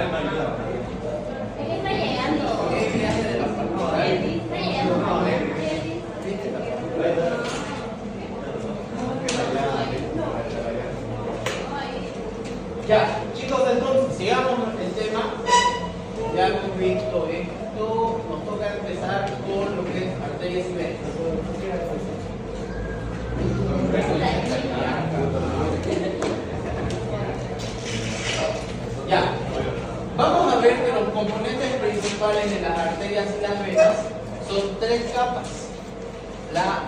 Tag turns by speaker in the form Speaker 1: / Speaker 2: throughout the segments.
Speaker 1: está llegando. Está llegando.
Speaker 2: Ya, chicos, entonces sigamos el tema. Ya hemos visto esto. Nos toca empezar con lo que es arterias y venas. Ya, vamos a ver que los componentes principales de las arterias y las venas son tres capas. La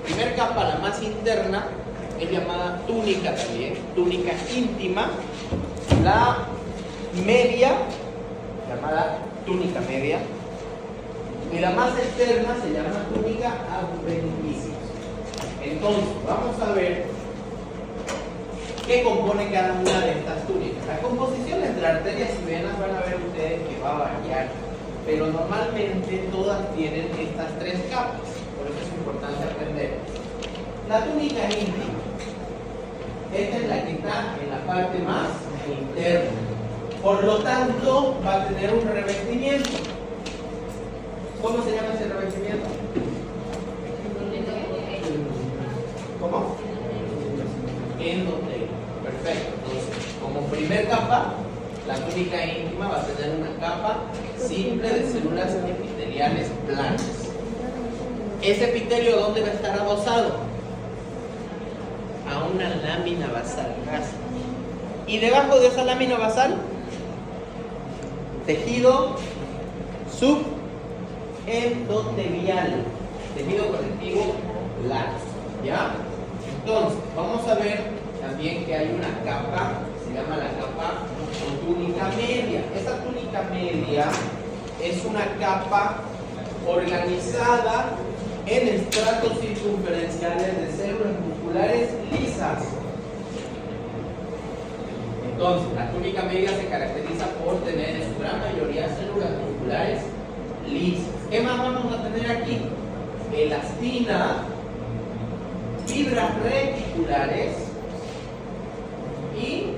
Speaker 2: primera capa, la más interna, es llamada túnica también, túnica íntima. La media, llamada túnica media. Y la más externa se llama túnica adventicia. Entonces, vamos a ver qué compone cada una de estas túnicas. La composición entre arterias y venas van a ver ustedes que va a variar, pero normalmente todas tienen estas tres capas, por eso es importante aprender. La túnica íntima, esta es la que está en la parte más interna, por lo tanto va a tener un revestimiento. ¿Cómo se llama ese revestimiento? ¿Cómo? Endotelio. Perfecto. Entonces, como primer capa, la túnica íntima va a tener una capa simple de células epiteliales planas. ¿Ese epitelio dónde va a estar adosado? A una lámina basal rasa. Y debajo de esa lámina basal, tejido subendotelial, tejido conectivo laxo. ¿Ya? Entonces, vamos a ver también que hay una capa, se llama la capa túnica media. Esa túnica media es una capa organizada en estratos circunferenciales de células musculares lisas. Entonces, la túnica media se caracteriza por tener en su gran mayoría células musculares lisas. ¿Qué más vamos a tener aquí? Elastina, fibras reticulares y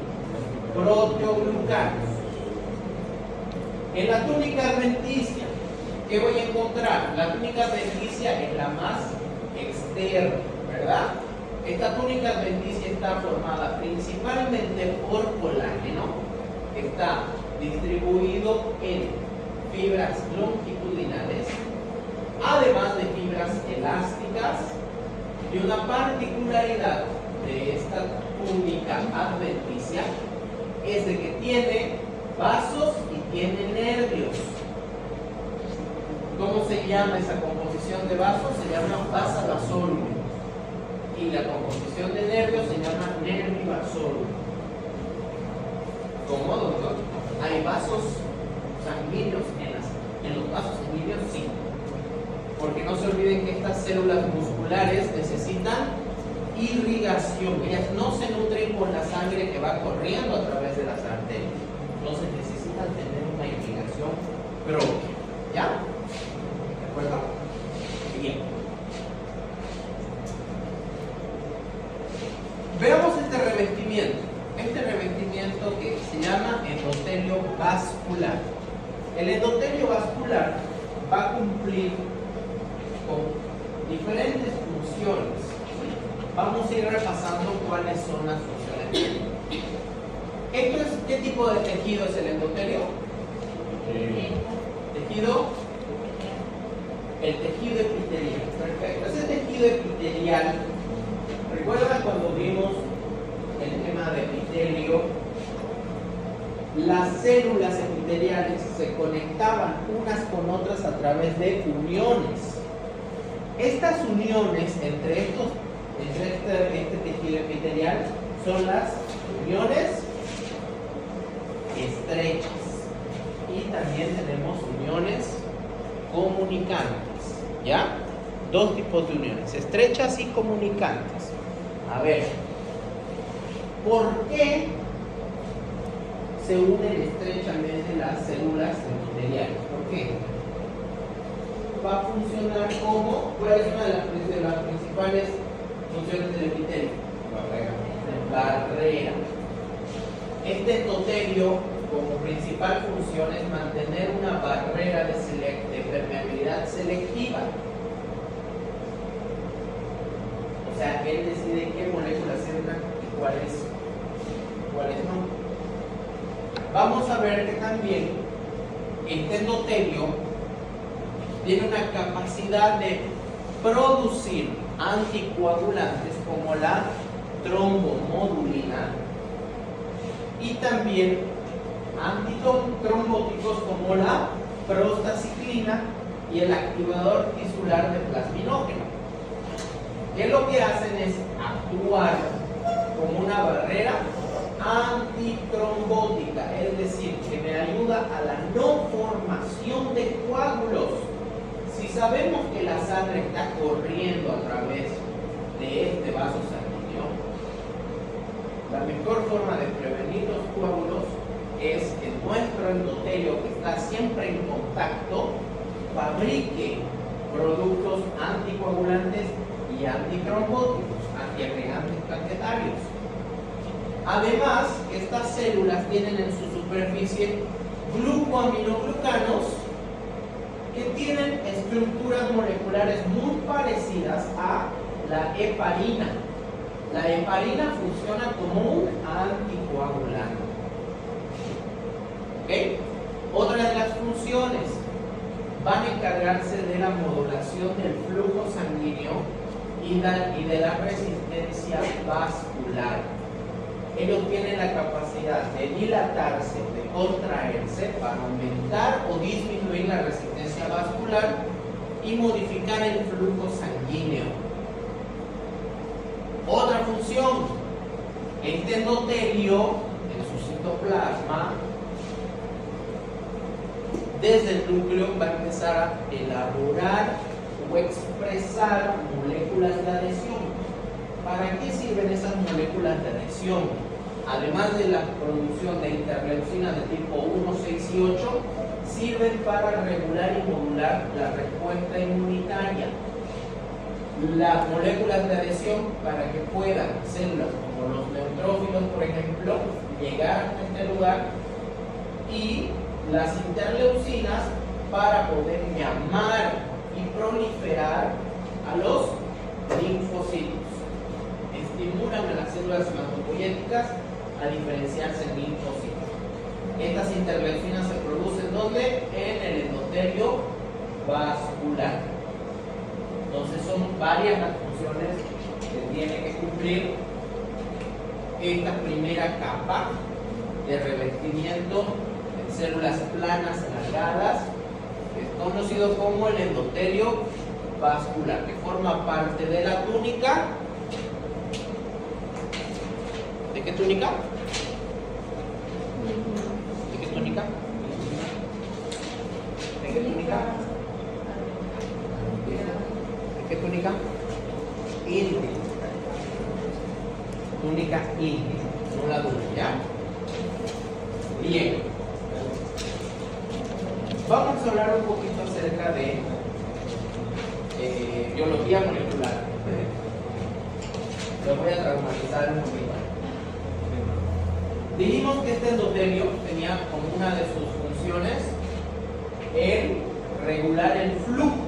Speaker 2: proteoglucanos. En la túnica adventicia, ¿qué voy a encontrar? La túnica adventicia es la más externa, ¿verdad? Esta túnica adventicia está formada principalmente por colágeno, que está distribuido en fibras longitudinales, además de fibras elásticas. Y una particularidad de esta túnica adventicia es de que tiene vasos y tiene nervios. ¿Cómo se llama esa composición de vasos? Se llama vasa-vasórum. Y la composición de nervios se llama nervivasórum. ¿Cómo, doctor? Hay vasos sanguíneos en los vasos sanguíneos, sí. Porque no se olviden que estas células musculares necesitan irrigación. Ellas no se nutren con la sangre que va corriendo a través de las arterias. Entonces necesitan tener una irrigación propia. ¿Ya? ¿De acuerdo? Bien. Veamos este revestimiento. Este revestimiento que se llama endotelio vascular. El endotelio vascular va a cumplir con diferentes funciones. Vamos a ir repasando cuáles son las funciones. ¿Qué tipo de tejido es el endotelio? Tejido. El tejido epitelial. Perfecto. Ese tejido epitelial, ¿recuerdan cuando vimos el tema de epitelio? Las células epiteliales se conectaban unas con otras a través de uniones. Estas uniones entre este tejido epitelial son las uniones estrechas. Y también tenemos uniones comunicantes. ¿Ya? Dos tipos de uniones, estrechas y comunicantes. A ver, ¿por qué se unen estrechamente las células epiteliales? ¿Por qué? Va a funcionar como, ¿cuál es una de las principales funciones del epitelio? Barrera. Este endotelio como principal función es mantener una barrera de permeabilidad selectiva. O sea, él decide qué moléculas entran y cuáles no. Vamos a ver que también este endotelio tiene una capacidad de producir anticoagulantes como la trombomodulina y también antitrombóticos como la prostaciclina y el activador tisular de plasminógeno, que lo que hacen es actuar como una barrera antitrombótica, es decir, que me ayuda a la no formación de coágulos. Si sabemos que la sangre está corriendo a través de este vaso sanguíneo, la mejor forma de prevenir los coágulos es que nuestro endotelio, que está siempre en contacto, fabrique productos anticoagulantes y antitrombóticos, antiagregantes plaquetarios. Además, estas células tienen en su superficie glucoaminoglucanos que tienen estructuras moleculares muy parecidas a la heparina. La heparina funciona como un anticoagulante. ¿Okay? Otra de las funciones van a encargarse de la modulación del flujo sanguíneo y de la resistencia vascular. Ellos tienen la capacidad de dilatarse, de contraerse para aumentar o disminuir la resistencia vascular y modificar el flujo sanguíneo. Otra función, este endotelio en su citoplasma, desde el núcleo va a empezar a elaborar o expresar moléculas de adhesión. ¿Para qué sirven esas moléculas de adhesión? Además de la producción de interleucinas de tipo 1, 6 y 8, sirven para regular y modular la respuesta inmunitaria. Las moléculas de adhesión para que puedan células como los neutrófilos, por ejemplo, llegar a este lugar, y las interleucinas para poder llamar y proliferar a los linfocitos. Estimulan a las células hematopoyéticas a diferenciarse en linfocitos. Estas interleucinas se producen ¿dónde? En el endotelio vascular. Entonces son varias las funciones que tiene que cumplir esta primera capa de revestimiento en células planas alargadas, que es conocido como el endotelio vascular, que forma parte de la túnica. ¿De qué túnica? ¿De qué túnica? ¿De qué túnica? ¿De qué túnica? Íntima. Túnica íntima, no la dura, ¿ya? Bien. Vamos a hablar un poquito acerca de biología molecular. Lo voy a traumatizar un poquito. Dijimos que este endotelio tenía como una de sus funciones el regular el flujo,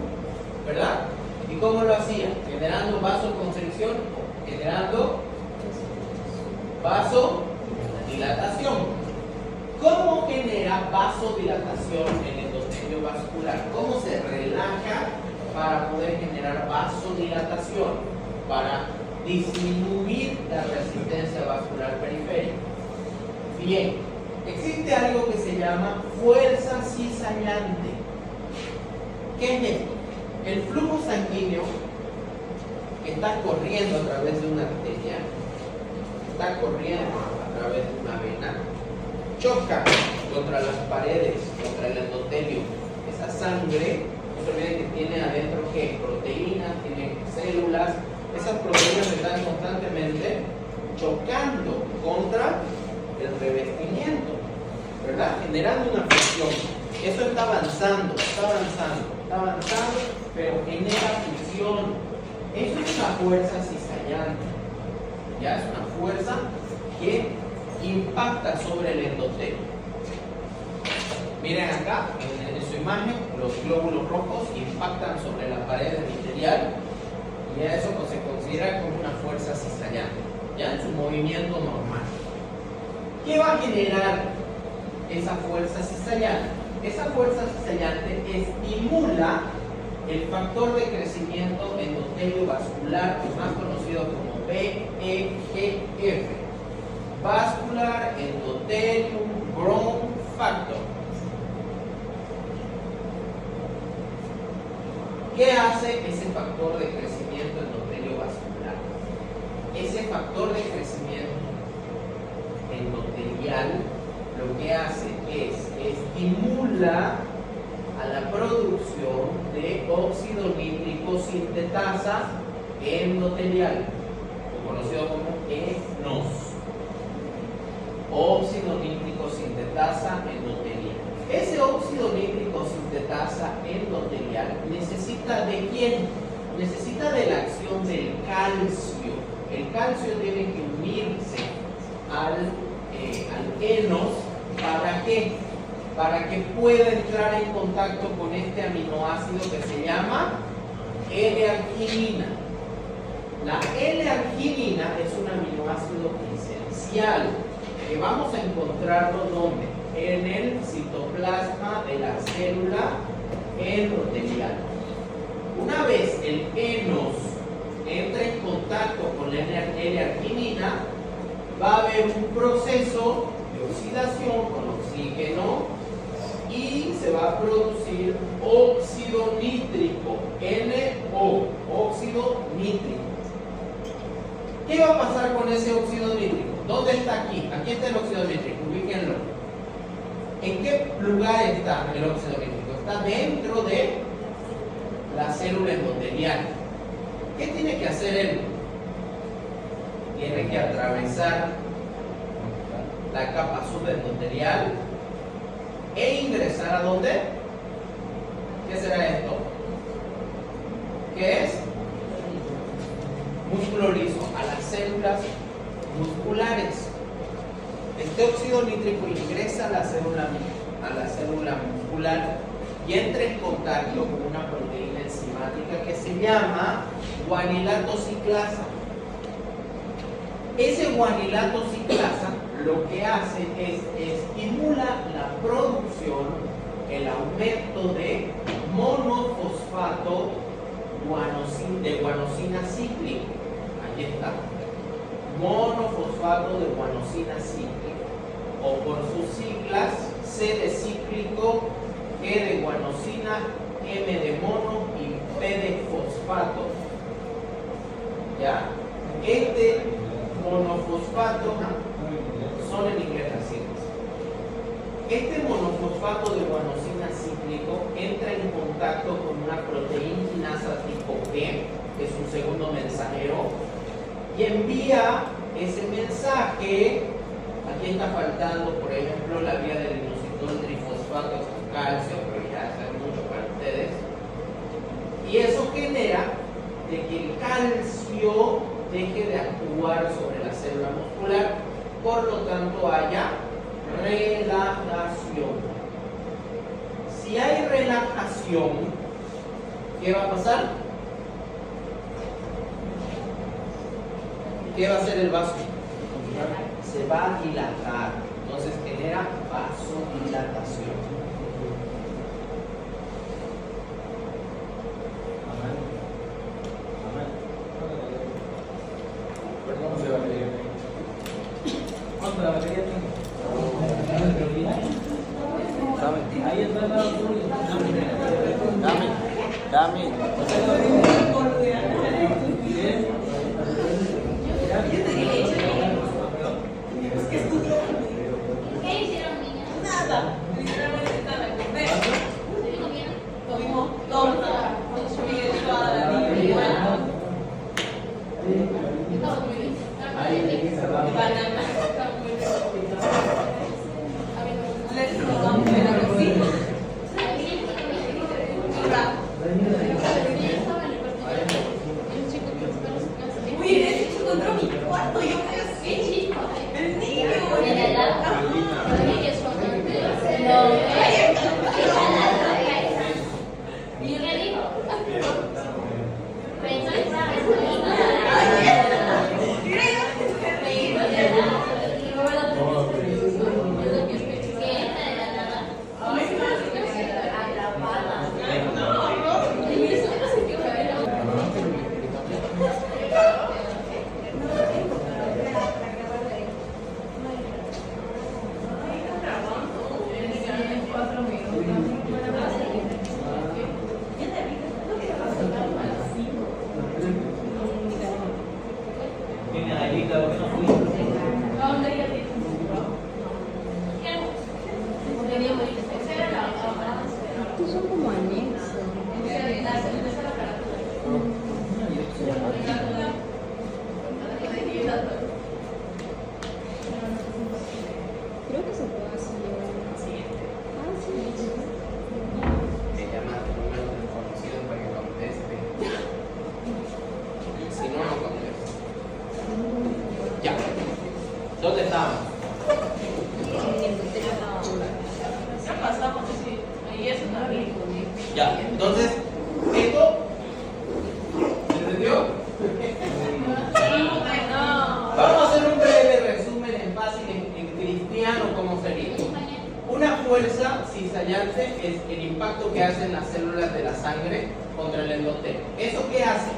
Speaker 2: ¿verdad? ¿Y cómo lo hacía? Generando vasoconstricción, generando vasodilatación. ¿Cómo genera vasodilatación en el endotelio vascular? ¿Cómo se relaja para poder generar vasodilatación? Para disminuir la resistencia vascular periférica. Bien, existe algo que se llama fuerza cizallante. ¿Qué es esto? El flujo sanguíneo que está corriendo a través de una arteria, está corriendo a través de una vena, choca contra las paredes, contra el endotelio. Esa sangre, no se olviden que tiene adentro ¿qué? Proteínas, tiene células. Esas proteínas están constantemente chocando contra el revestimiento, ¿verdad? Generando una fricción. Eso está avanzando, pero genera fricción. Eso es una fuerza cizallante. Ya es una fuerza que impacta sobre el endotelio. Miren acá, en su imagen, los glóbulos rojos impactan sobre la pared epitelial y a eso pues, se considera como una fuerza cizallante, ya en su movimiento normal. ¿Qué va a generar esa fuerza cizallante? Esa fuerza cizallante estimula el factor de crecimiento endotelio vascular, más conocido como VEGF, Vascular Endothelium Growth Factor. ¿Qué hace ese factor de crecimiento endotelio vascular? Ese factor de crecimiento endotelial lo que hace es estimula a la producción de óxido nítrico sintetasa endotelial, conocido como ENOS. Óxido nítrico sintetasa endotelial. Ese óxido nítrico sintetasa endotelial necesita de quién? Necesita de la acción del calcio. El calcio tiene que unirse al ENOS. ¿Para qué? Para que pueda entrar en contacto con este aminoácido que se llama L-arginina. La L-arginina es un aminoácido esencial que vamos a encontrarlo ¿dónde? En el citoplasma de la célula endotelial. Una vez el ENOS entra en contacto con la L-arginina, va a haber un proceso de oxidación con oxígeno y se va a producir óxido nítrico, NO, óxido nítrico. ¿Qué va a pasar con ese óxido nítrico? ¿Dónde está aquí? Aquí está el óxido nítrico, ubíquenlo. ¿En qué lugar está el óxido nítrico? Está dentro de la célula endotelial. ¿Qué tiene que hacer él? Tiene que atravesar la capa subendotelial e ingresar ¿a dónde? ¿Qué será esto? ¿Qué es? Músculo liso, a las células musculares. Este óxido nítrico ingresa a la célula muscular y entra en contacto con una proteína enzimática que se llama guanilato ciclasa. Ese guanilato ciclasa lo que hace es estimula la producción, el aumento de monofosfato de guanosina cíclico. Aquí está. Monofosfato de guanosina cíclico, o por sus siglas C de cíclico, G de guanosina, M de mono y P de fosfato. ¿Ya? Este monofosfato son en inglés las siglas. Este monofosfato de guanosina cíclico entra en contacto con una proteína tipo G, que es un segundo mensajero, y envía ese mensaje. Aquí está faltando, por ejemplo, la vía del inositol trifosfato con calcio, pero ya es mucho para ustedes. Y eso genera de que el calcio deje de actuar sobre la célula muscular, por lo tanto haya relajación. Si hay relajación, ¿qué va a pasar? ¿Qué va a hacer el vaso? Se va a dilatar, entonces genera vasodilatación.
Speaker 3: ¿Cuánto de batería? ¿Cuánto de batería tengo? Ahí está la
Speaker 2: Dame.
Speaker 1: ¿Qué hicieron, niñas?
Speaker 4: Nada, literalmente estaba en comer.
Speaker 1: ¿Sí comieron?
Speaker 4: Comimos torta, con Miguel a la niña,
Speaker 1: Estaba muy bien.
Speaker 4: banana.
Speaker 1: Estaba muy bien.
Speaker 4: Les robamos de la cocina.
Speaker 1: ¿Sabes qué?
Speaker 4: Un rato.
Speaker 1: Yo estaba
Speaker 3: Tiene ahí, claro que no fui.
Speaker 5: Estos son como anexos. Creo que se puede hacer. Ah, sí.
Speaker 2: Me llama tu número desconocido para que conteste. Si no, no conteste. Ya. ¿Dónde estamos?
Speaker 4: Ya pasamos, sí. Ahí eso también.
Speaker 2: Ya. Entonces, esto. ¿Se entendió? Vamos a hacer un breve resumen en fácil, en cristiano, ¿cómo sería? Una fuerza cizallante es el impacto que hacen las células de la sangre contra el endotelio. ¿Eso qué hace?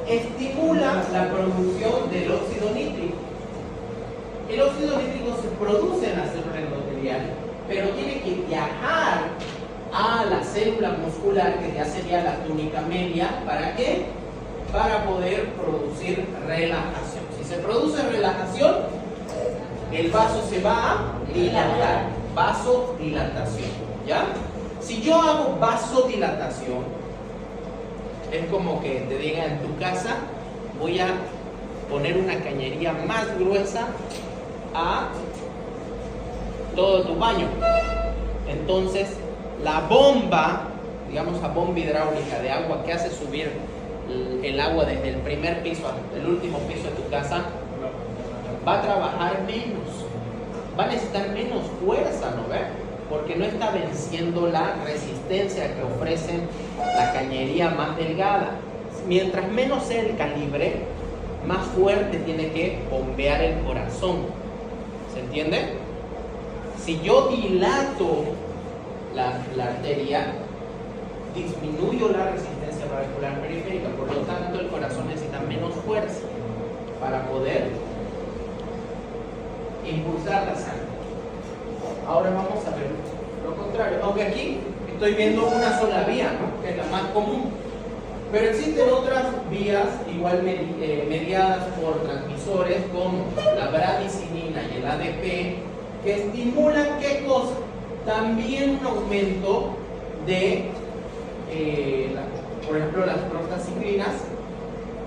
Speaker 2: Estimula la producción del óxido nítrico. El óxido nítrico se produce en la célula endotelial, pero tiene que viajar a la célula muscular, que ya sería la túnica media. ¿Para qué? Para poder producir relajación. Si se produce relajación, el vaso se va a dilatar. Vasodilatación. ¿Ya? Si yo hago vasodilatación, es como que te diga en tu casa, voy a poner una cañería más gruesa a todo tu baño. Entonces, la bomba, digamos la bomba hidráulica de agua que hace subir el agua desde el primer piso hasta el último piso de tu casa, va a trabajar menos, va a necesitar menos fuerza, ¿no ves? Porque no está venciendo la resistencia que ofrece la cañería más delgada. Mientras menos sea el calibre, más fuerte tiene que bombear el corazón. ¿Se entiende? Si yo dilato la arteria, disminuyo la resistencia valvular periférica, por lo tanto el corazón necesita menos fuerza para poder impulsar la sangre. Ahora vamos a ver lo contrario, aunque aquí estoy viendo una sola vía, ¿no? Que es la más común, pero existen otras vías igual mediadas por transmisores como la bradicinina y el ADP, que estimulan ¿qué cosa? También un aumento de por ejemplo las prostaciclinas,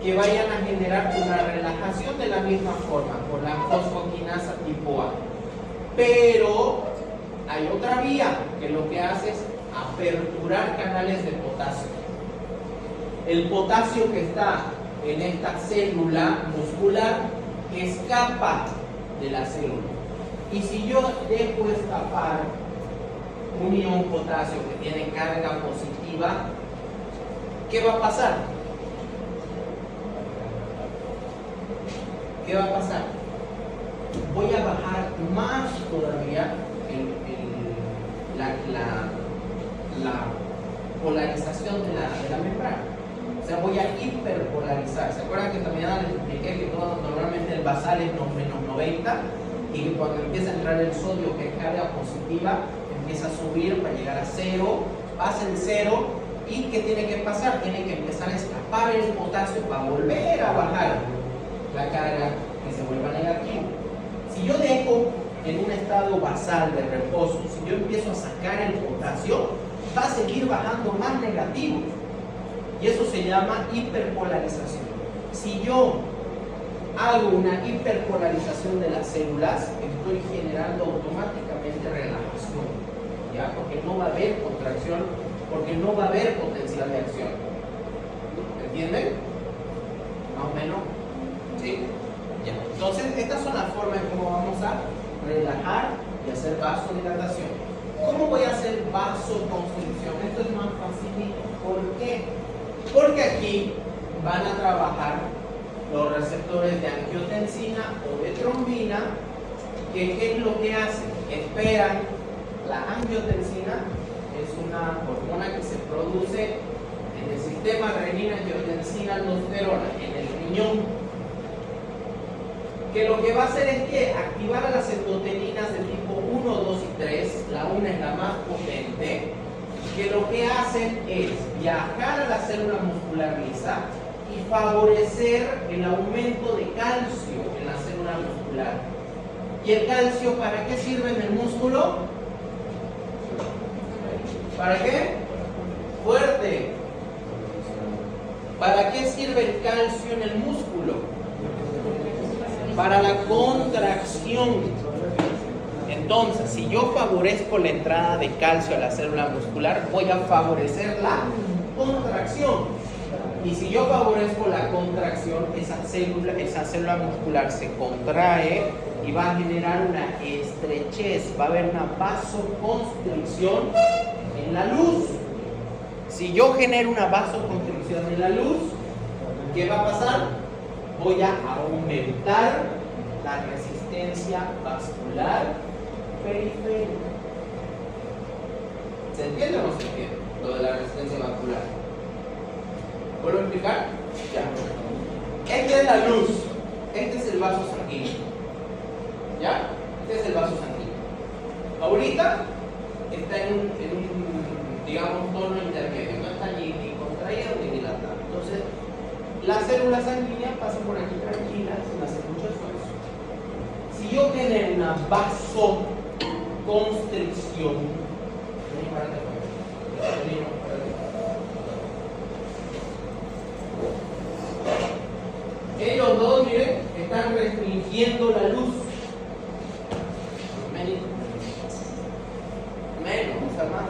Speaker 2: que vayan a generar una relajación de la misma forma por la fosfoquinasa tipo A. Pero hay otra vía que lo que hace es aperturar canales de potasio. El potasio que está en esta célula muscular escapa de la célula. Y si yo dejo escapar un ion potasio que tiene carga positiva, ¿qué va a pasar? ¿Qué va a pasar? Voy a bajar más todavía la polarización de la membrana. O sea, voy a hiperpolarizar. ¿Se acuerdan que también les expliqué que normalmente el basal es menos 90 y que cuando empieza a entrar el sodio, que es carga positiva, empieza a subir para llegar a 0, pasa el 0 y ¿qué tiene que pasar? Tiene que empezar a escapar el potasio para volver a bajar la carga que se vuelva negativa. Si yo dejo en un estado basal de reposo, si yo empiezo a sacar el potasio, va a seguir bajando más negativo. Y eso se llama hiperpolarización. Si yo hago una hiperpolarización de las células, estoy generando automáticamente relajación, ¿ya? Porque no va a haber contracción, porque no va a haber potencial de acción. ¿Entienden? Más o menos. ¿Sí? Ya. Entonces, estas son las formas en cómo vamos a relajar y hacer vasodilatación. ¿Cómo voy a hacer vasoconstricción? Esto es más facilito. ¿Por qué? Porque aquí van a trabajar los receptores de angiotensina o de trombina, que ¿qué es lo que hacen? Esperan. La angiotensina es una hormona que se produce en el sistema renina-angiotensina-aldosterona, en el riñón, que lo que va a hacer es que activar a las endotelinas de tipo 1, 2 y 3. La una es la más potente, que lo que hacen es viajar a la célula muscular lisa y favorecer el aumento de calcio en la célula muscular. ¿Y el calcio para qué sirve en el músculo? ¿Para qué? Fuerte. ¿Para qué sirve el calcio en el músculo? Para la contracción. Entonces, si yo favorezco la entrada de calcio a la célula muscular, voy a favorecer la contracción. Y si yo favorezco la contracción, esa célula muscular se contrae y va a generar una estrechez, va a haber una vasoconstricción en la luz. Si yo genero una vasoconstricción en la luz, ¿qué va a pasar? Voy a aumentar la resistencia vascular periférica. ¿Se entiende o no se entiende lo de la resistencia vascular? ¿Vuelvo a explicar? Ya. Esta es la luz. Este es el vaso sanguíneo. ¿Ya? Este es el vaso sanguíneo. Ahorita está en un digamos, tono intermedio. No está ni contraído ni dilatado. Entonces, las células sanguíneas pasan por aquí tranquilas, sin hacer mucho esfuerzo. Si yo genero una vasoconstricción, ellos dos, miren, están restringiendo la luz. Menos, o sea, más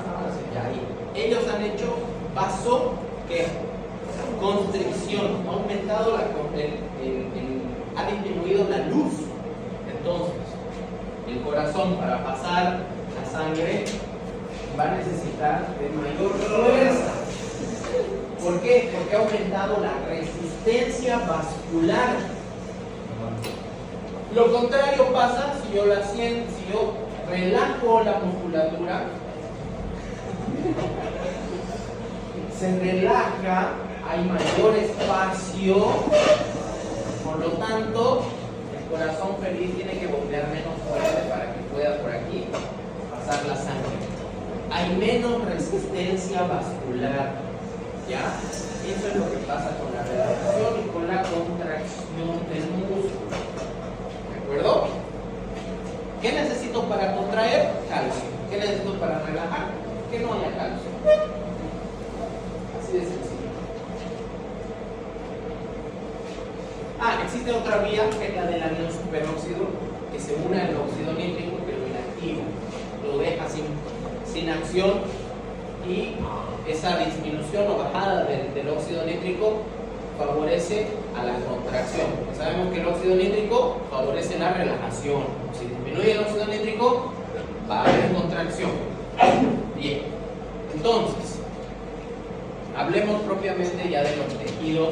Speaker 2: ya ahí. Ellos han hecho vasoconstricción, ha aumentado ha disminuido la luz. Entonces, el corazón para pasar la sangre va a necesitar de mayor fuerza. ¿Por qué? Porque ha aumentado la resistencia vascular. Lo contrario pasa si yo relajo la musculatura, se relaja, hay mayor espacio, por lo tanto el corazón feliz tiene que bombear menos fuerte para que pueda por aquí pasar la sangre. Hay menos resistencia vascular, ¿ya? Eso es lo que pasa con la relajación y con la contracción del músculo, ¿de acuerdo? ¿Qué necesito para contraer? Calcio. ¿Qué necesito para relajar? Que no haya calcio. Así de sencillo. Existe otra vía que es la del anión superóxido, que se une al óxido nítrico, que lo inactiva, lo deja sin acción, y esa disminución o bajada del óxido nítrico favorece a la contracción. Sabemos que el óxido nítrico favorece la relajación. Si disminuye el óxido nítrico, va a haber contracción. Bien, entonces, hablemos propiamente ya de los tejidos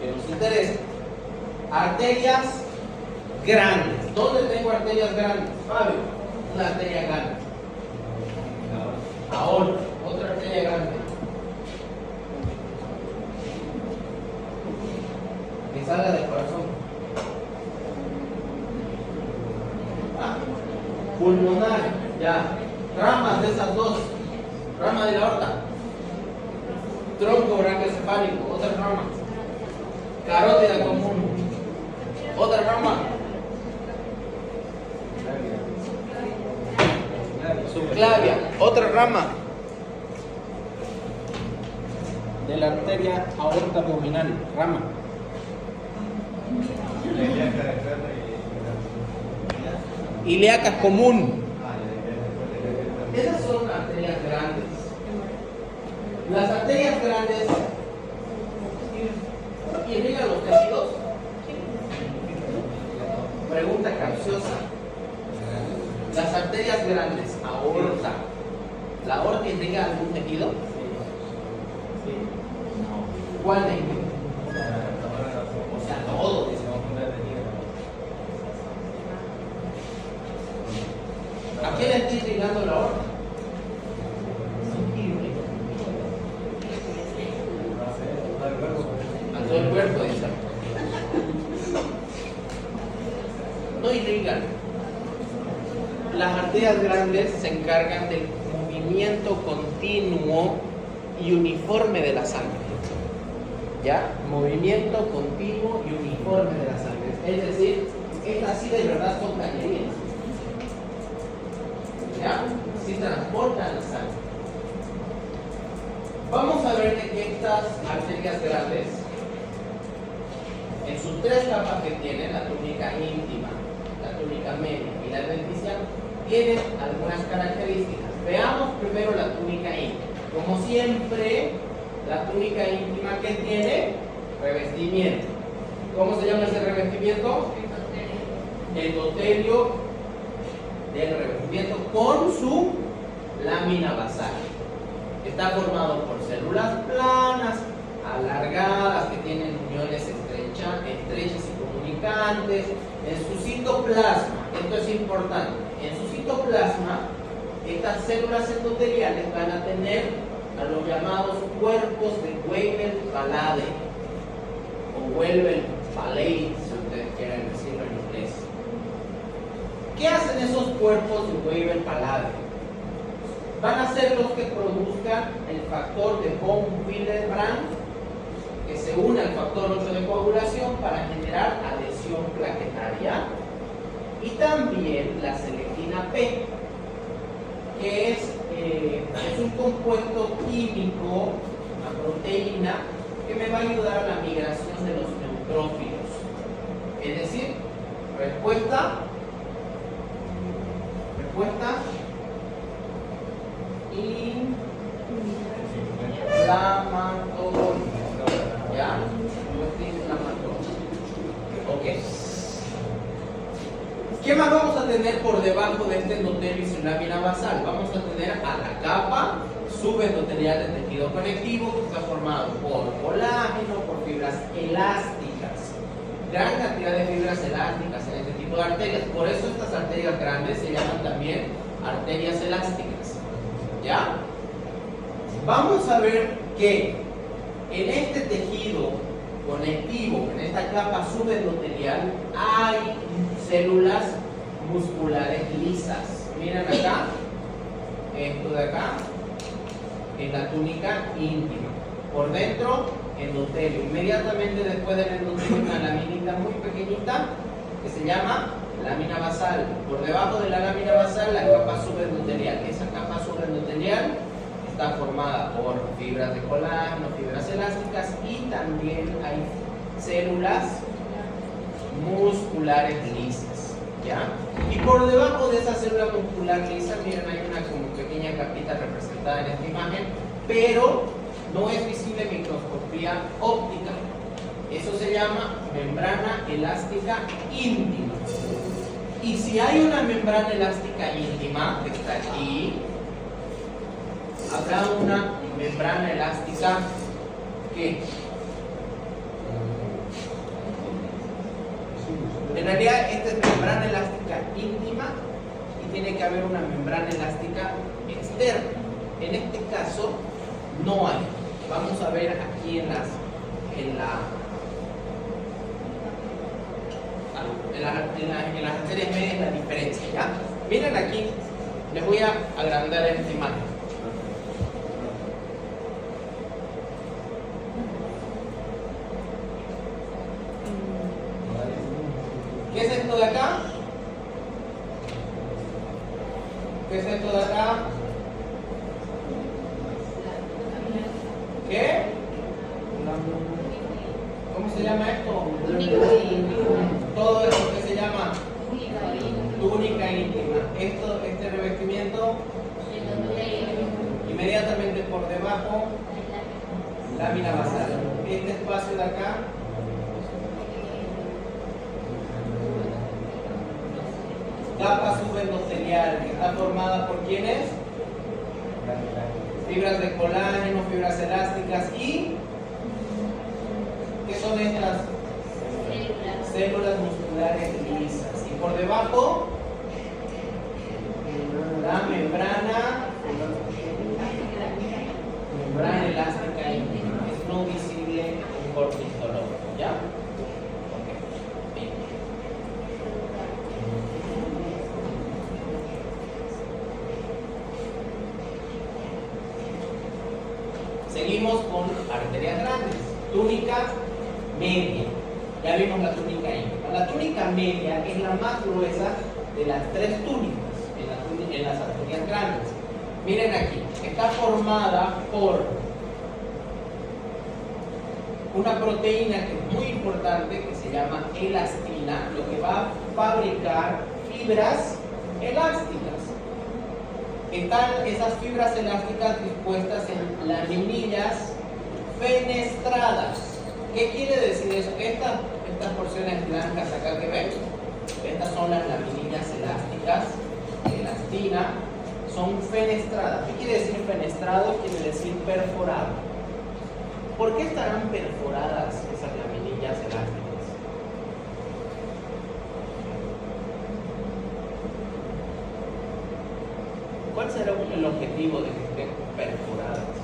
Speaker 2: que nos interesan. Arterias grandes. ¿Dónde tengo arterias grandes? Fabio, una arteria grande. Aorta, otra arteria grande. Que salga del corazón. Pulmonar, ya. Ramas de esas dos. Rama de la aorta. Tronco brachiocefálico, otra rama. Carótida común. Otra rama. Subclavia, otra rama de la arteria aorta abdominal, rama. Ilíaca común. Esas son arterias grandes. Las arterias grandes irrigan los tejidos. Pregunta capciosa. Las arterias grandes, aorta. ¿La aorta irriga algún tejido? ¿Cuál tejido? O sea, todo. ¿A quién le está irrigando la aorta? A todo el cuerpo, dice. No irrigan. Las arterias grandes se encargan del movimiento continuo y uniforme de la sangre. ¿Ya? Movimiento continuo y uniforme de la sangre. Es decir, estas sí de verdad son cañerías. ¿Ya? Sí transportan la sangre. Vamos a ver que estas arterias grandes, en sus tres capas que tienen, la túnica íntima, la túnica media y la adventicia, tienen algunas características. Veamos primero la túnica íntima. Como siempre, la túnica íntima que tiene revestimiento. ¿Cómo se llama ese revestimiento? Endotelio del revestimiento con su lámina basal. Está formado por células planas, alargadas, que tienen uniones estrechas y comunicantes. En su citoplasma, esto es importante, en su citoplasma, estas células endoteliales van a tener a los llamados cuerpos de Weibel-Palade o Weibel-Palade, si ustedes quieren decirlo en inglés. ¿Qué hacen esos cuerpos de Weibel-Palade? Van a ser los que produzcan el factor de von Willebrand, que se une al factor 8 de coagulación para generar adhesión plaquetaria, y también la selectina P, que es un compuesto químico, una proteína, que me va a ayudar a la migración de los neutrófilos. Es decir, respuesta inflamatoria. ¿Ya? Respuesta inflamatoria. Ok. ¿Qué más vamos a tener por debajo de este endotelio y su lámina basal? Vamos a tener a la capa subendotelial de tejido conectivo, que está formado por colágeno, por fibras elásticas. Gran cantidad de fibras elásticas en este tipo de arterias. Por eso estas arterias grandes se llaman también arterias elásticas. ¿Ya? Vamos a ver que en este tejido conectivo, en esta capa subendotelial, hay células musculares lisas. Miren acá, esto de acá, en la túnica íntima. Por dentro, endotelio. Inmediatamente después del endotelio, una laminita muy pequeñita que se llama lámina basal. Por debajo de la lámina basal, la capa subendotelial. Esa capa subendotelial está formada por fibras de colágeno, fibras elásticas, y también hay células musculares lisas. ¿Ya? Y por debajo de esa célula muscular lisa, miren, hay una como pequeña capita representada en esta imagen, pero no es visible en microscopía óptica. Eso se llama membrana elástica íntima. Y si hay una membrana elástica íntima, que está aquí, habrá una membrana elástica que en realidad esta es membrana elástica íntima y tiene que haber una membrana elástica externa. En este caso no hay. Vamos a ver aquí en las arterias medias la diferencia. ¿Ya? Miren aquí, les voy a agrandar esta imagen. ¿Qué es esto de acá? ¿Qué es esto de acá? ¿Qué? ¿Cómo se llama esto? Todo esto que se llama túnica íntima. Este revestimiento, inmediatamente por debajo, lámina basal. Este espacio de acá, capa subendotelial, que está formada por ¿quiénes? Fibras de colágeno, fibras elásticas y ¿qué son estas? Células musculares lisas. Y por debajo, la membrana elástica íntima. Es no visible en corte histológico. ¿Ya? Seguimos con arterias grandes. Túnica media. Ya vimos la túnica íntima. La túnica media es la más gruesa de las tres túnicas en las arterias grandes. Miren aquí, está formada por una proteína que es muy importante, que se llama elastina, lo que va a fabricar fibras elásticas. Están esas fibras elásticas dispuestas en laminillas fenestradas. ¿Qué quiere decir eso? Estas porciones blancas acá que ven, estas son las laminillas elásticas de elastina, son fenestradas. ¿Qué quiere decir fenestrado? Quiere decir perforado. ¿Por qué estarán perforadas esas laminillas elásticas? ¿Cuál será el objetivo de que estén perforadas?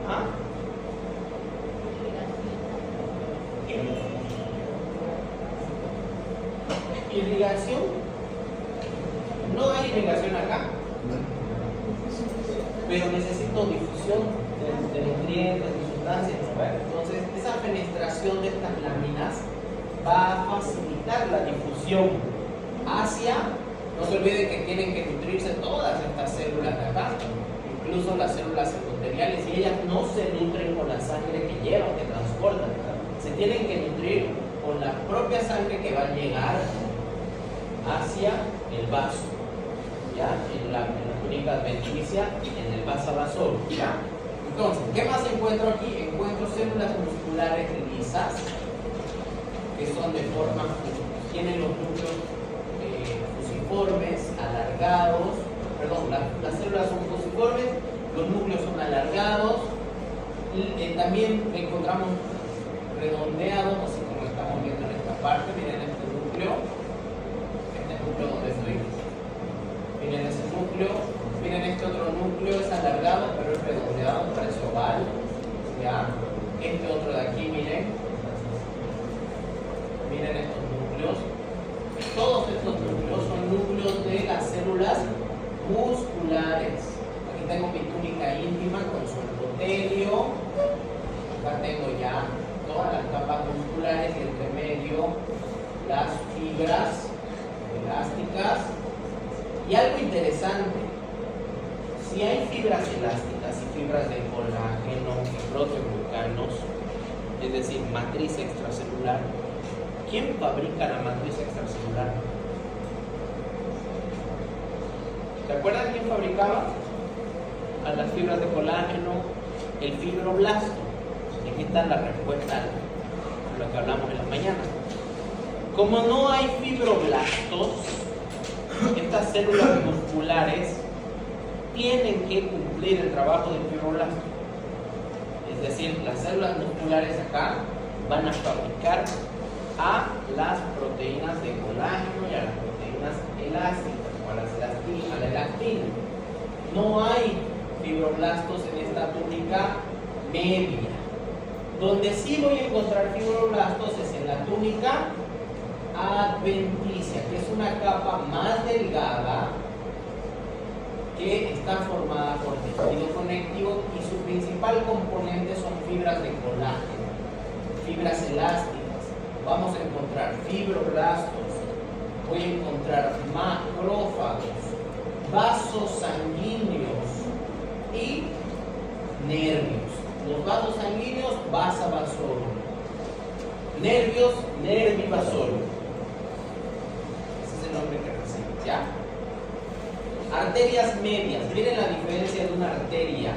Speaker 2: ¿Ah? ¿Irrigación? No hay irrigación acá, pero necesito difusión de nutrientes, de sustancias, ¿no? Entonces, esa fenestración de estas láminas va a facilitar la difusión hacia, no se olvide que tienen que nutrirse todas estas células de acá, incluso las células endoteliales, y ellas no se nutren con la sangre que llevan, que transportan, se tienen que nutrir con la propia sangre que va a llegar hacia el vaso, ¿ya? En la túnica adventicia, en el vaso vasorum, ¿ya? Entonces, ¿qué más encuentro aquí? Encuentro células musculares lisas, que son de forma, tienen los núcleos fusiformes, alargados, perdón, las células son fusiformes, los núcleos son alargados, y, también encontramos redondeados, así como estamos viendo en esta parte. Miren este núcleo donde estoy, miren ese núcleo, miren este otro núcleo, es alargado pero es redondeado, parece oval, ¿ya? Este otro de aquí, miren estos núcleos, todos estos núcleos son núcleos de las células musculares. Aquí tengo mi túnica íntima con su endotelio, acá tengo ya todas las capas musculares y entre medio las fibras elásticas. Y algo interesante, si hay fibras elásticas y fibras de colágeno y proteoglucanos, es decir, matriz extracelular, ¿quién fabrica la matriz extracelular? ¿Se acuerdan quién fabricaba a las fibras de colágeno? El fibroblasto. Y aquí está la respuesta a lo que hablamos en la mañana. Como no hay fibroblastos, estas células musculares tienen que cumplir el trabajo del fibroblasto. Es decir, las células musculares acá van a fabricar a las proteínas de colágeno y a las proteínas elásticas, o a la elastina. No hay fibroblastos en esta túnica media. Donde sí voy a encontrar fibroblastos es en la túnica adventicia, que es una capa más delgada que está formada por tejido conectivo y su principal componente son fibras de colágeno, fibras elásticas. Vamos a encontrar fibroblastos, voy a encontrar macrófagos, vasos sanguíneos y nervios. Los vasos sanguíneos, vasa vasorum. Nervios, nervi vasorum. Ese es el nombre que recibe, ¿ya? Arterias medias. Miren la diferencia de una arteria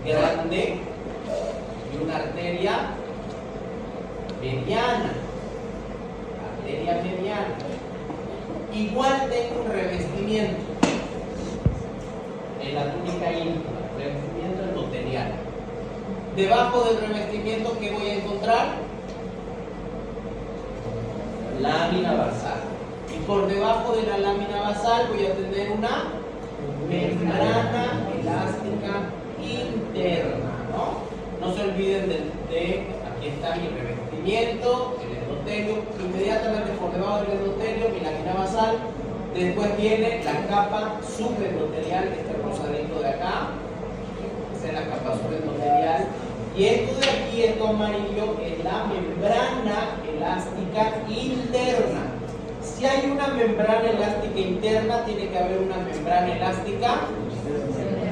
Speaker 2: grande y una arteria mediana. Arteria mediana. Igual tengo un revestimiento en la túnica íntima, revestimiento endotelial. Debajo del revestimiento, ¿qué voy a encontrar? Lámina basal. Y por debajo de la lámina basal voy a tener una membrana elástica interna, ¿no? No se olviden de aquí está mi revestimiento, el endotelio, inmediatamente por debajo del endotelio, mi lámina basal. Después viene la capa subendotelial, este rosadito de acá, tercera capa subendotelial. Y esto de aquí, esto amarillo, es la membrana elástica interna. Si hay una membrana elástica interna, tiene que haber una membrana elástica.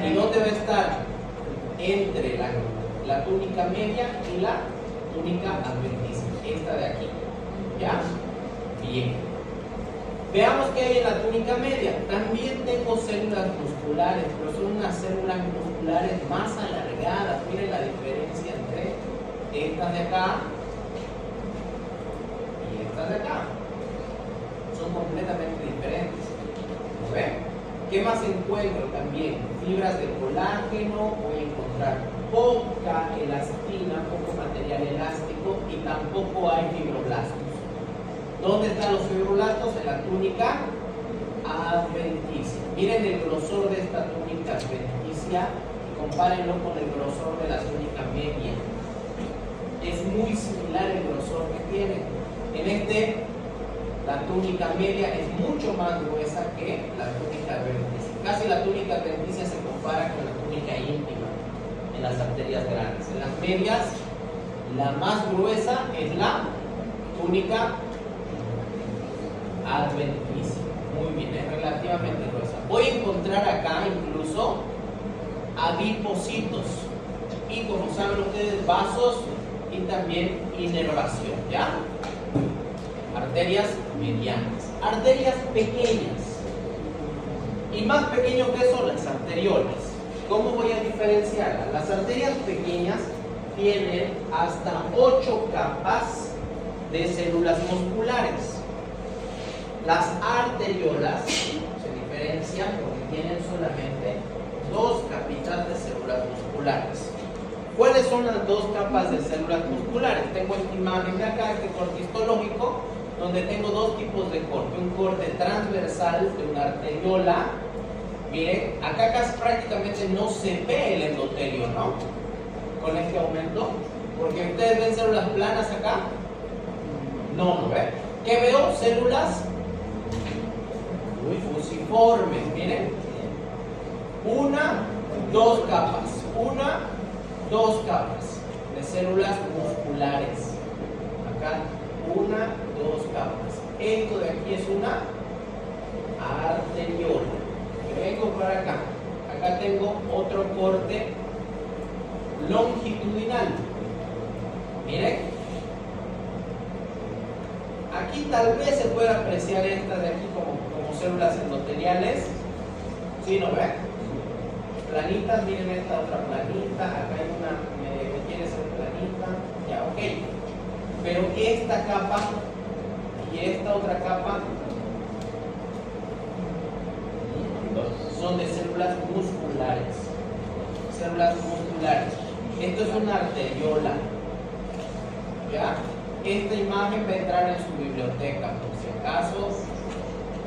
Speaker 2: ¿Y dónde va a estar? Entre la túnica media y la túnica adventicia. Esta de aquí. ¿Ya? Bien. Veamos qué hay en la túnica media. También tengo células musculares, pero son unas células musculares más alargadas. Miren la diferencia entre estas de acá y estas de acá. Son completamente diferentes. ¿Lo ven? ¿Qué más encuentro también? Fibras de colágeno, voy a encontrar poca elastina, poco material elástico y tampoco hay fibroblastos. ¿Dónde están los fibroblastos? En la túnica adventicia. Miren el grosor de esta túnica adventicia y compárenlo con el grosor de la túnica media. Es muy similar el grosor que tienen. En la túnica media es mucho más gruesa que la túnica adventicia. Casi la túnica adventicia se compara con la túnica íntima en las arterias grandes. En las medias, la más gruesa es la túnica adventicia. Muy bien, es relativamente gruesa. Voy a encontrar acá incluso adipocitos y, como saben ustedes, vasos y también inervación, ¿ya? Arterias medianas, arterias pequeñas. Y más pequeño que son las arteriolas. ¿Cómo voy a diferenciarlas? Las arterias pequeñas tienen hasta 8 capas de células musculares. Las arteriolas se diferencian porque tienen solamente 2 capitas de células musculares. ¿Cuáles son las 2 capas de células musculares? Tengo esta imagen de acá, este corte histológico, donde tengo 2 tipos de corte. Un corte transversal de una arteriola. Miren, acá casi prácticamente no se ve el endotelio, ¿no? Con este aumento. Porque ustedes ven células planas acá. No, ¿no ven? ¿Qué veo? Células fusiformes, miren. 1, 2 capas. 1, 2 capas de células musculares. Acá, 1, 2 capas. Esto de aquí es una arteriola. Vengo para acá. Acá tengo otro corte longitudinal. Miren. Aquí tal vez se pueda apreciar esta de aquí como células endoteliales. ¿Sí, no ven? Planitas, miren esta otra planita. Acá hay una que quiere ser planita. Ya, ok. Pero esta capa y esta otra capa son de células musculares. Células musculares. Esto es una arteriola. ¿Ya? Esta imagen va a entrar en su biblioteca, por si acaso.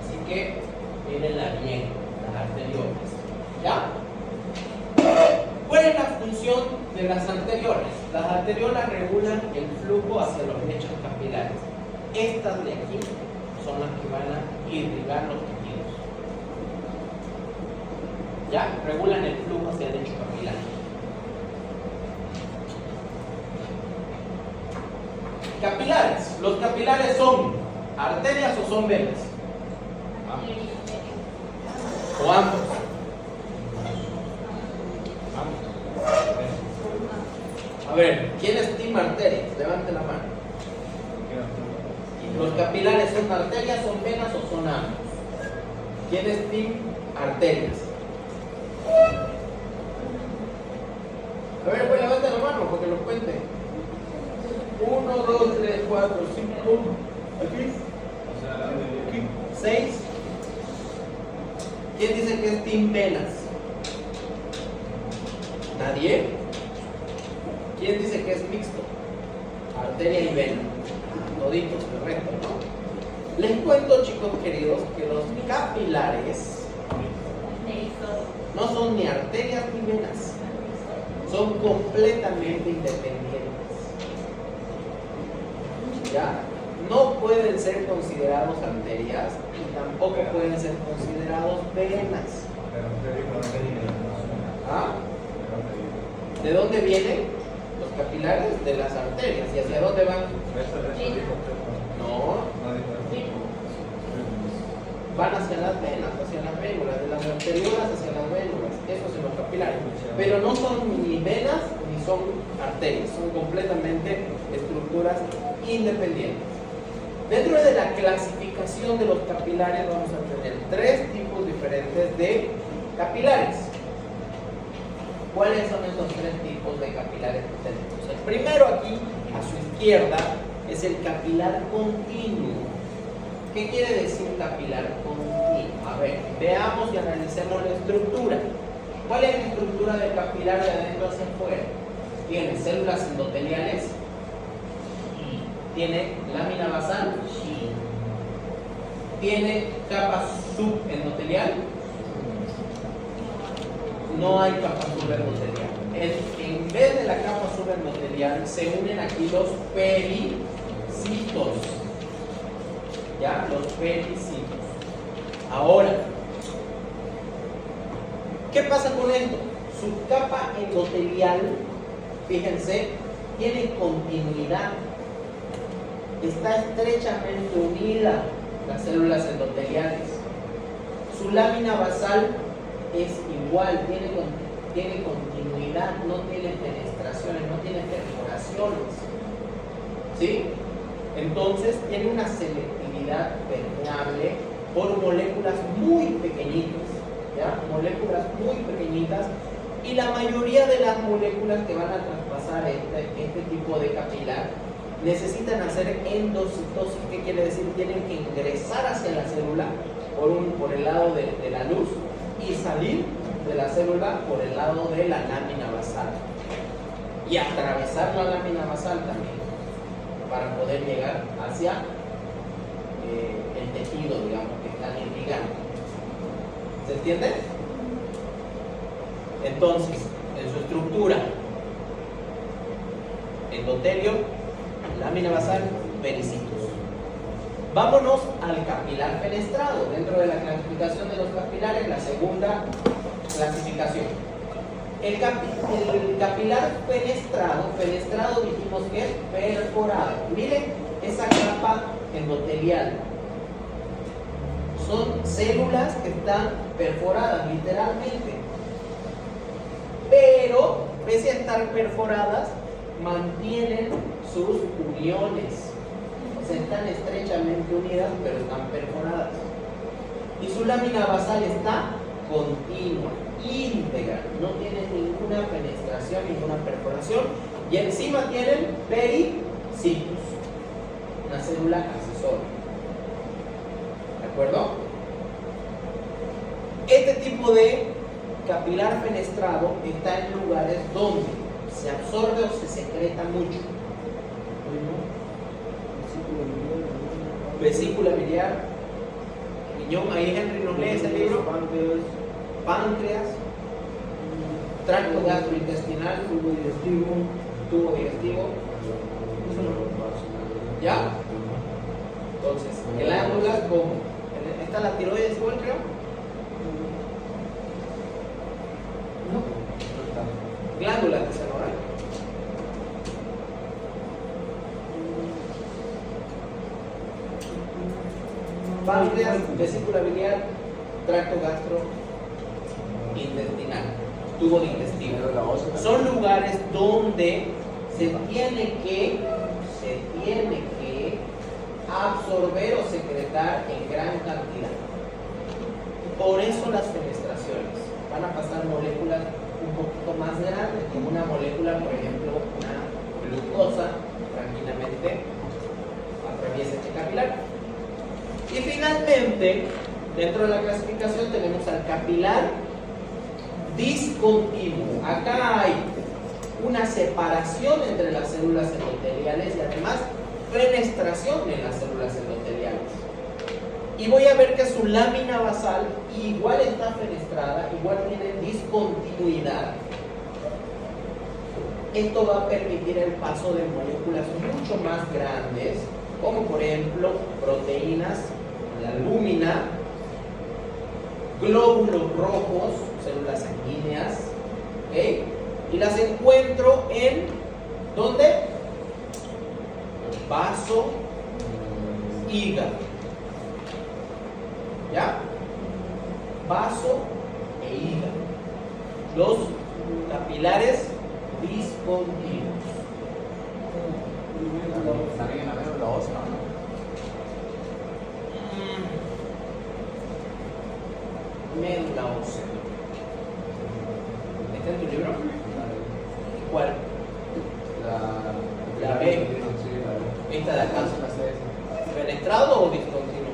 Speaker 2: Así que, mírenla bien, las arteriolas. ¿Ya? ¿Cuál es la función de las arteriolas? Las arteriolas regulan el flujo hacia los lechos capilares. Estas de aquí son las que van a irrigar los tejidos. ¿Ya? Regulan el flujo hacia el lecho capilar. Capilares. ¿Los capilares son arterias o son venas? ¿O ambos? A ver, ¿quién estima arterias? Levante la mano. ¿Los capilares son arterias, son venas o son ambos? ¿Quién estima arterias? A ver, pues levante la mano porque lo cuente. 1, 2, 3, 4, 5. Aquí. 6. ¿Quién dice que es team venas? ¿Nadie? ¿Quién dice que es mixto? Arteria y vena. Toditos, correcto, ¿no? Les cuento, chicos queridos, que los capilares no son ni arterias ni venas. Son completamente independientes. ¿Ya? No pueden ser considerados arterias y tampoco pueden ser considerados venas. ¿Ah? ¿De dónde vienen los capilares? De las arterias. ¿Y hacia dónde van? No, van hacia las venas, hacia las vénulas, de las arteriolas hacia las vénulas. Esos son los capilares. Pero no son ni venas ni son arterias, son completamente estructuras independientes. Dentro de la clasificación de los capilares vamos a tener tres tipos diferentes de capilares. ¿Cuáles son esos tres tipos de capilares que tenemos? El primero aquí, a su izquierda, es el capilar continuo. ¿Qué quiere decir capilar continuo? A ver, veamos y analicemos la estructura. ¿Cuál es la estructura del capilar de adentro hacia afuera? Tiene células endoteliales, tiene lámina basal, tiene capa subendotelial, no hay capa subendotelial. En vez de la capa subendotelial se unen aquí los pericitos. ¿Ya? Los pericitos. Ahora, ¿qué pasa con esto? Su capa endotelial, fíjense, tiene continuidad. Está estrechamente unida las células endoteliales. Su lámina basal es igual, tiene continuidad, no tiene fenestraciones, no tiene perforaciones. ¿Sí? Entonces tiene una selectividad permeable por moléculas muy pequeñitas, ¿ya? Moléculas muy pequeñitas, y la mayoría de las moléculas que van a traspasar este tipo de capilar necesitan hacer endocitosis. ¿Qué quiere decir? Tienen que ingresar hacia la célula por el lado de la luz y salir de la célula por el lado de la lámina basal y atravesar la lámina basal también para poder llegar hacia el tejido, digamos, que están irrigando. ¿Se entiende? Entonces, en su estructura, endotelio, lámina basal, pericitos. Vámonos al capilar fenestrado. Dentro de la clasificación de los capilares, la segunda clasificación. El capilar fenestrado dijimos que es perforado. Miren esa capa endotelial. Son células que están perforadas, literalmente. Pero, pese a estar perforadas, mantienen sus uniones. O sea, están estrechamente unidas, pero están perforadas. Y su lámina basal está continua, íntegra, no tiene ninguna fenestración, ninguna perforación, y encima tienen pericitos, una célula accesoria. ¿De acuerdo? Este tipo de capilar fenestrado está en lugares donde se absorbe o se secreta mucho. Vesícula biliar, riñón, ahí Henry nos lee ese libro. Páncreas, tracto gastrointestinal, tubo digestivo. ¿Ya? Entonces, glándulas como, ¿está la tiroides igual, creo? No. Glándulas de seno oral. Páncreas, vesícula biliar, tracto gastrointestinal, tubo digestivo. Son lugares donde se tiene que absorber o secretar en gran cantidad. Por eso las fenestraciones. Van a pasar moléculas un poquito más grandes, como una molécula, por ejemplo, una glucosa, tranquilamente atraviesa este capilar. Y finalmente, dentro de la clasificación tenemos al capilar discontinuo. Acá hay una separación entre las células endoteliales y además fenestración en las células endoteliales. Y voy a ver que su lámina basal igual está fenestrada, igual tiene discontinuidad. Esto va a permitir el paso de moléculas mucho más grandes, como por ejemplo proteínas, la albúmina, glóbulos rojos, células sanguíneas, ¿okay? Y las encuentro en, ¿dónde? Vaso, hígado. ¿Ya? Vaso e hígado. Los capilares discontinuos.
Speaker 3: También en la médula ósea, ¿no?
Speaker 2: Médula ósea. ¿Está en tu libro? ¿Cuál? La B.
Speaker 3: Sí, la B.
Speaker 2: Esta de acá.
Speaker 3: La C.
Speaker 2: ¿Penetrado o discontinuo?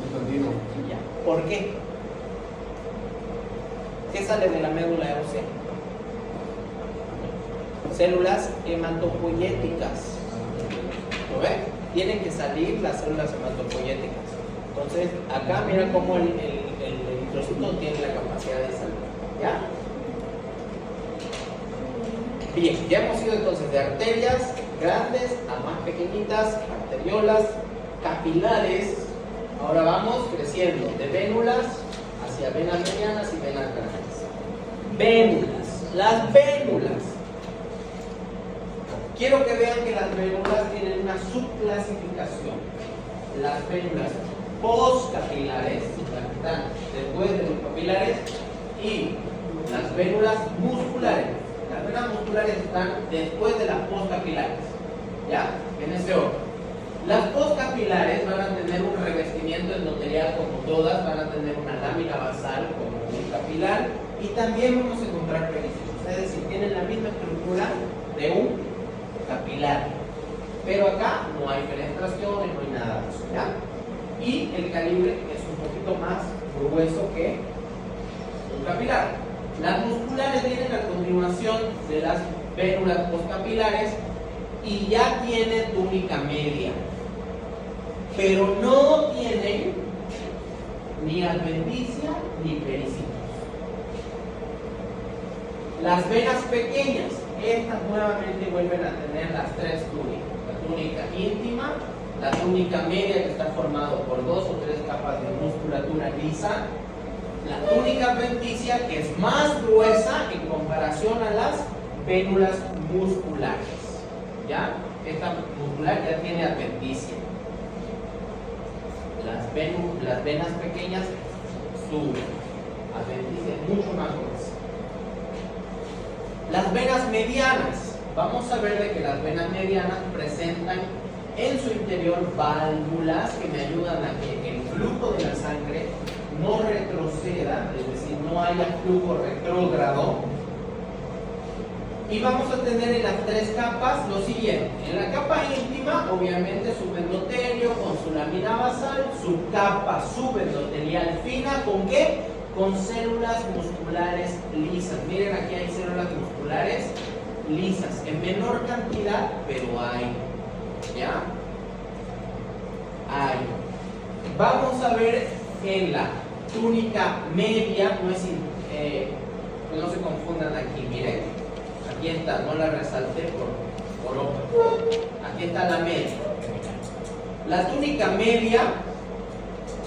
Speaker 3: Discontinuo.
Speaker 2: Ya. ¿Por qué? ¿Qué sale de la médula ósea? Células hematopoyéticas. ¿Lo ves? Tienen que salir las células hematopoyéticas. Entonces, acá mira cómo el eritrocito tiene la capacidad de salir. ¿Ya? Bien, ya hemos ido entonces de arterias grandes a más pequeñitas, arteriolas, capilares. Ahora vamos creciendo de vénulas hacia venas medianas y venas grandes. Vénulas. Las vénulas. Quiero que vean que las vénulas tienen una subclasificación. Las vénulas postcapilares, las que están después de los capilares, y las vénulas musculares. Las venas musculares están después de las postcapilares. ¿Ya? En ese orden. Las postcapilares van a tener un revestimiento endotelial como todas, van a tener una lámina basal como un capilar, y también vamos a encontrar pericios. Es decir, tienen la misma estructura de un capilar. Pero acá no hay penetraciones, no hay nada de eso, ¿ya? Y el calibre es un poquito más grueso que un capilar. Las musculares vienen a continuación de las vénulas postcapilares y ya tienen túnica media, pero no tienen ni adventicia ni pericitos. Las venas pequeñas, estas nuevamente vuelven a tener las tres túnicas: la túnica íntima, la túnica media, que está formado por 2 o 3 capas de musculatura lisa, la túnica adventicia, que es más gruesa en comparación a las vénulas musculares. ¿Ya? Esta muscular ya tiene adventicia. Las venas pequeñas, su adventicia es mucho más gruesa. Las venas medianas, vamos a ver de que las venas medianas presentan en su interior válvulas que me ayudan a que el flujo de la sangre no retroceda, es decir, no haya flujo retrógrado. Y vamos a tener en las 3 capas lo siguiente: en la capa íntima, obviamente subendotelio con su lámina basal, su capa subendotelial fina, ¿con qué? Con células musculares lisas. Miren, aquí hay células musculares lisas, en menor cantidad, pero hay. ¿Ya? Hay. Vamos a ver en la túnica media, no se confundan aquí, miren. Aquí está, no la resalté por otra. Aquí está la media. La túnica media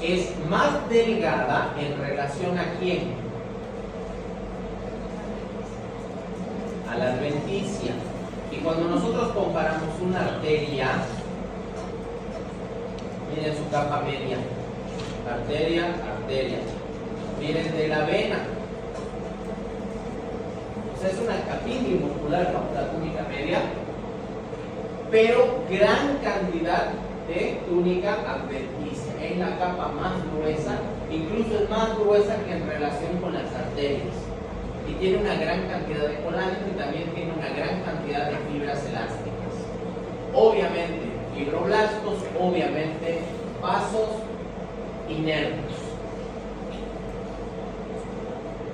Speaker 2: es más delgada en relación a quién? A la adventicia. Y cuando nosotros comparamos una arteria, miren su capa media. Arteria, arteria. Miren de la vena. Es una capilla muscular, ¿no? La túnica media, pero gran cantidad de túnica adventicia. Es la capa más gruesa, incluso es más gruesa que en relación con las arterias. Y tiene una gran cantidad de colágeno y también tiene una gran cantidad de fibras elásticas. Obviamente fibroblastos, obviamente vasos y nervios.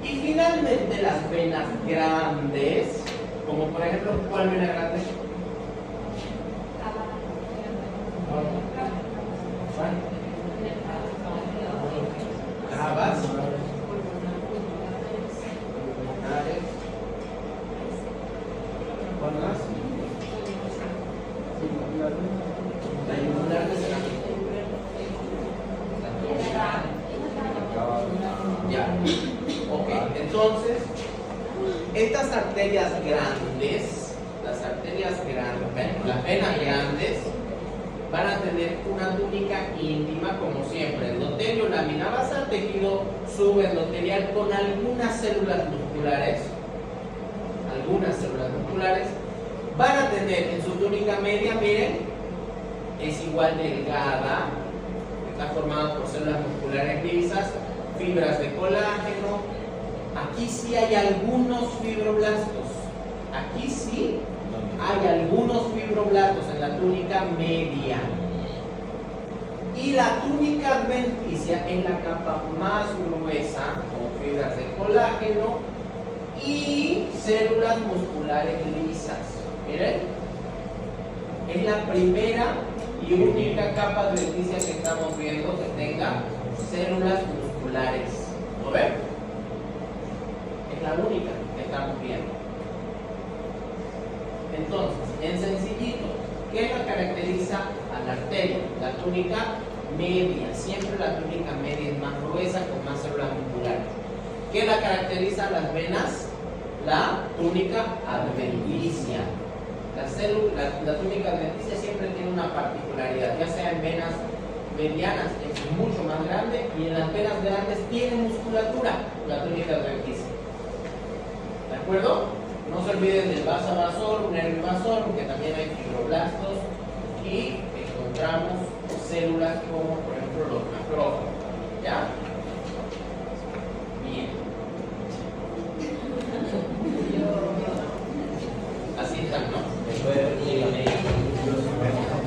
Speaker 2: Y finalmente las venas grandes, como por ejemplo, ¿cuál vena grande? Cavas, pulmonares, ¿cuál más? La yugular de cerámica. Ya. Ok, entonces Estas arterias grandes, las venas grandes, van a tener una túnica íntima como siempre, endotelio, lámina basal, tejido subendotelial con algunas células musculares. Van a tener en su túnica media, miren, es igual delgada, está formada por células musculares lisas, fibras de colágeno. Aquí sí hay algunos fibroblastos. Aquí sí hay algunos fibroblastos en la túnica media. Y la túnica adventicia en la capa más gruesa, con fibras de colágeno y células musculares lisas. Miren, es la primera y única capa adventicia que estamos viendo que tenga células musculares. ¿Lo ven? Es la única que estamos viendo. Entonces, en sencillito, ¿qué la caracteriza a la arteria? La túnica media. Siempre la túnica media es más gruesa con más células musculares. ¿Qué la caracteriza a las venas? La túnica adventicia. La túnica adventicia siempre tiene una particularidad, ya sea en venas medianas es mucho más grande y en las venas grandes tiene musculatura la túnica adventicia. ¿De acuerdo? No se olviden del vasa vasorum, nervio vasorum, que también hay fibroblastos y encontramos células como por ejemplo los macrófagos. ¿Ya?